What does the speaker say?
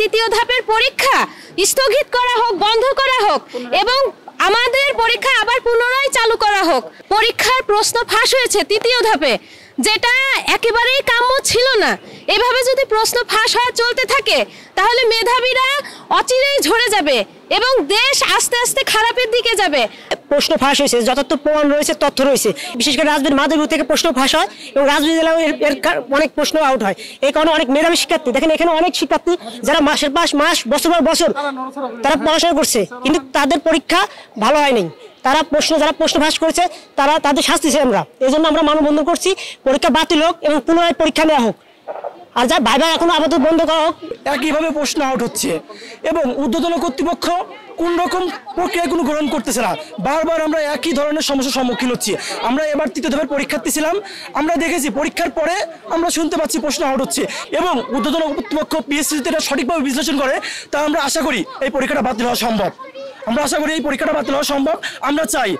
তৃতীয় ধাপের পরীক্ষা স্থগিত করা হোক, বন্ধ করা হোক এবং আমাদের পরীক্ষা আবার পুনরায় চালু করা হোক। পরীক্ষার প্রশ্ন ফাঁস হয়েছে তৃতীয় ধাপে, যেটা একেবারেই কাম্য ছিল না। এভাবে যদি প্রশ্ন ফাঁস হওয়া চলতে থাকে তাহলে মেধাবীরা অচিরেই ঝরে যাবে এবং দেশ আস্তে আস্তে খারাপের দিকে যাবে। প্রশ্ন ফাঁস হয়েছে, যথার্থ প্রমাণ রয়েছে, তথ্য রয়েছে। বিশেষ করে রাজনীতির মাধ্যম থেকে প্রশ্ন ফাঁস হয় এবং রাজনীতি জেলায় এর অনেক প্রশ্ন আউট হয়। এই কারণে অনেক মেধাবী শিক্ষার্থী, দেখেন এখানে অনেক শিক্ষার্থী যারা মাসের পর মাস, বছর পর বছর তারা পড়াশোনা করছে, কিন্তু তাদের পরীক্ষা ভালো হয়নি। যারা প্রশ্ন ফাঁস করেছে তাদের শাস্তি চাই আমরা। এই জন্য আমরা মানববন্ধন করছি, পরীক্ষা বাতিল হোক এবং পুনরায় পরীক্ষা নেওয়া হোক। আর যা ভাইবা এখন আপাতত বন্ধ করা হোক। একইভাবে প্রশ্ন আউট হচ্ছে এবং ঊর্ধ্বতন কর্তৃপক্ষ কোন রকম প্রক্রিয়া কোনো গ্রহণ করতেছে না। বারবার আমরা একই ধরনের সমস্যার সম্মুখীন হচ্ছি। আমরা এবার তৃতীয় ধাপের পরীক্ষার্থী ছিলাম, আমরা দেখেছি পরীক্ষার পরে আমরা শুনতে পাচ্ছি প্রশ্ন আউট হচ্ছে এবং ঊর্ধ্বতন কর্তৃপক্ষ পিএসসিতে এটা সঠিকভাবে বিশ্লেষণ করে, তা আমরা আশা করি এই পরীক্ষাটা বাতিল হওয়া সম্ভব। আমরা চাই